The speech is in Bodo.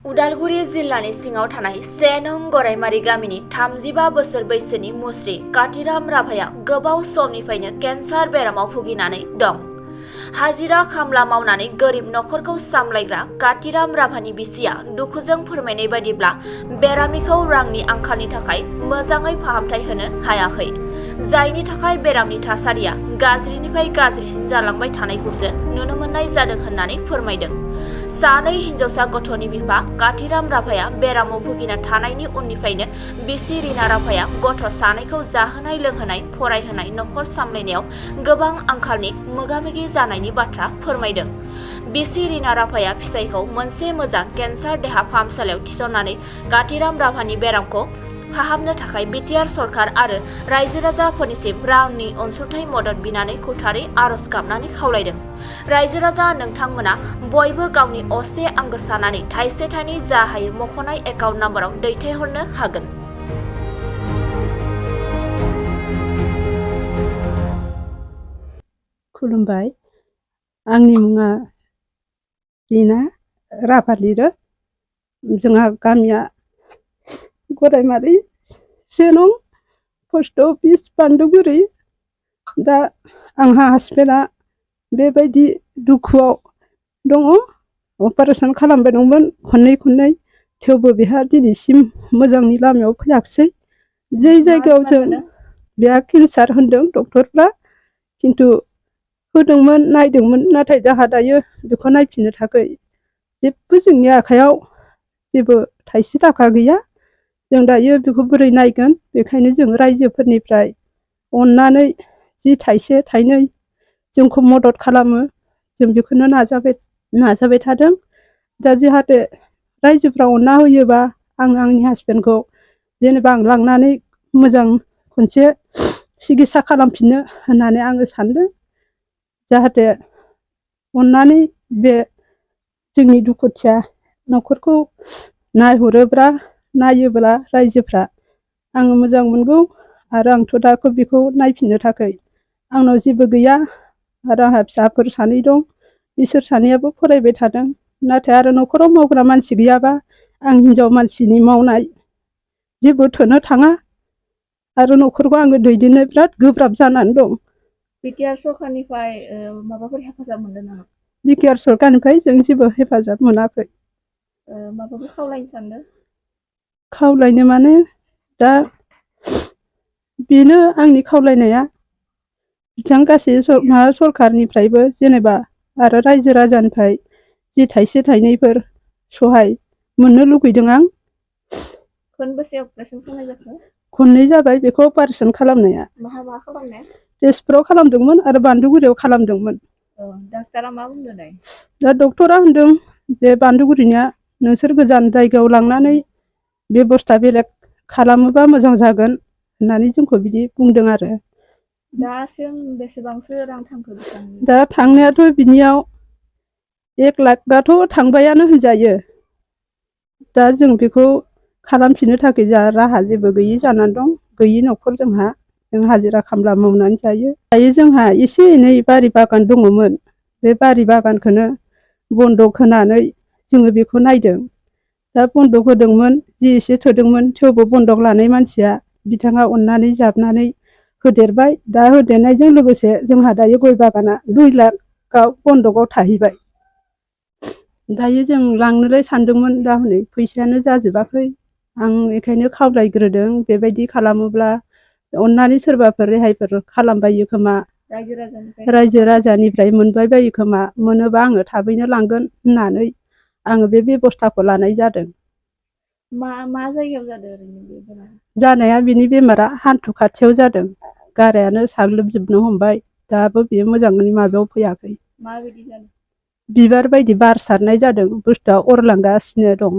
उदालगुरि जिल्लानि सिङाव थानाय 1 नं गरायमारि गामिनि 35 बोसोर बैसोनि मुस्रि कातिराम राभाया गोबाव समनिफ्रायनो केन्सार बेरामाव भुगिनानै दं। हाजिरा खामला मावनानै गोरिब नखरखौ सामलायग्रा कातिराम राभानि बिसिया दुखुजों फोरमायनाय बायदिब्ला बेरामिखौ रांनि आंखालनि थाखाय मोजाङै फाहामथाय होनो हायाखै, जायनि थाखाय बेरामनि थासारिया गाज्रिनिफ्राय गाज्रिसिन जालांबाय थानायखौसो नुनो मोननाय जादों होननानै फोरमायदों। सानै हिनजावसा गथ'नि बिफा कातिराम राभाया बेरामाव भुगिना थानायनि उननिफ्रायनो बिसि रिना राभाया गथ' सानैखौ जाहोनाय लोंहोनाय फरायहोनाय नखर सामलायनायाव गोबां आंखालनि मोगा-मोगि जानायनि बाथ्रा फोरमायदों। बिसि रिना राभाया फिसायखौ मोनसे मोजां केन्सार देहा फाहामसालियाव थिसननानै कातिराम राभानि बेरामखौ फाहामनो थाखाय बिटिआर सरकार आरो रायजो राजाफोरनिसिम रांनि अनसुंथाइ मदद बिनानै खुथारै आरज गाबनानै खावलायदों। रायजो राजा नोंथांमोना बयबो गावनि असे आंगो साननानै थाइसे थाइनै जा हायो मख'नाय एकाउन्ट नाम्बाराव दैथायहरनो हागोन। खुलुमबाय, आंनि मुङा रिना राभा लिरो। जोंहा गामिया गरायमारि 1 नं पस्ट अफिस बान्दुगुरि। दा आंहा हासबेन्डआ बेबायदि दुखुआव दङ। अपारेशन खालामबाय दंमोन खननै थेवबो बेहा दिनैसिम मोजांनि लामायाव फैयाखिसै। जे जायगायाव जों बेहा केन्सार होनदों डक्टरफ्रा, खिन्थु होदोंमोन नायदोंमोन, नाथाय जोंहा दायो बेखौ नायफिननो थाखाय जेबो जोंनि आखायाव जेबो थाइसे थाखा गैया। जों दायो बेखौ बोरै नायगोन, बेखायनो जों रायजोफोरनिफ्राय अननानै जि थाइसे थाइनै जोंखौ मदद खालामो, जों बेखौनो नाजाबाय थादों। दा जाहाथे रायजोफ्रा अनना होयोबा आं आंनि हासबेन्डखौ जेनेबा आं लांनानै मोजां खनसे सिकित्सा खालामफिननो होननानै आङो सानदों। जाहाथे अननानै बे जोंनि दुखुथिया नखरखौ नायोब्ला रायजोफ्रा आङो मोजां मोनगौ। आरो आंथ' दा बेखौ नायफिननो थाखाय आंनाव जेबो गैया आरो आंहा फिसाफोर 2 दं, बिसोर 2आबो फरायबाय थादों। नाथाय आरो नखराव मावग्रा मानसि गैयाबा आं हिनजाव मानसिनि मावनाय जेबो थोनो थाङा आरो नखरखौ आङो दैदेननो बिराद गोब्राब जानानै दं। बिटिआर सरकारनिफ्राय माबाफोर हेफाजाब मोनदों नामा? बिटिआर सरकारनिफ्राय जों जेबो हेफाजाब मोनाखै। माबाफोर खावलायनो सानदों? खावलायनो माने दा बेनो आंनि खावलायनाया। बिथां गासै सरकारनिफ्रायबो जेनेबा आरो रायजो राजानिफ्राय जि थाइसे थाइनैफोर सहाय मोननो लुगैदों आं। खनबेसे अपारेशन खालामनाय जाखो? खननै जाबाय बेखौ अपारेशन खालामनाया। मा खालामनाय? तेजपुराव खालामदोंमोन आरो बान्दुगुरियाव खालामदोंमोन। डाक्टारा मा बुंदों दाय? दा डक्टरा होनदों जे बान्दुगुरिनिया नोंसोर गोजान जायगायाव लांनानै बेबस्था बेलेग खालामोबा मोजां जागोन होननानै जोंखौ बिदि बुंदों आरो। दासिम बेसेबांसो रां थांखो? दा थांनायाथ' बिनियाव 1 लाखआथ' थांबायानो होनजायो। दा जों बेखौ खालामफिननो थाखाय जोंहा राहा जेबो गैयि जानानै दं। गैयि नखर जोंहा, जों हाजिरा खामला मावनानै जायो। दायो जोंहा एसे एनै बारि बागान दङमोन, बे बारि बागानखौनो बन्दक होनानै जोङो बेखौ नायदों। दा बन्दक होदोंमोन, जि एसे थोदोंमोन, थेवबो बन्दक लानाय मानसिया बिथाङा अननानै जाबनानै होदेरबाय। दा होदेरनायजों लोगोसे जोंहा दायो गय बागाना 2 लाखआव बन्दकआव थाहैबाय। दायो जों लांनोलाय सानदोंमोन, दा हनै फैसायानो जाजोबाखै। आं बेखायनो खावलायग्रोदों, बेबायदि खालामोब्ला अननानै सोरबाफोर रेहायफोर खालामबायो खोमा, रायजो राजानिफ्राय मोनबाय बायो खोमा, मोनोबा आङो थाबैनो लांगोन होननानै आङो बे बेबस्थाखौ लानाय जादों। मा जायगायाव जादों ओरैनो बे बेमारा? जानाया बिनि बेमारा हान्थु खाथियाव जादों। गारायानो साग्लोबजोबनो हमबाय, दाबो बेयो मोजाङै माबायाव फैयाखै। माबायदि जादों? बिबार बायदि बार सारनाय जादों, बुस्थुआ अरलांगासिनो दं।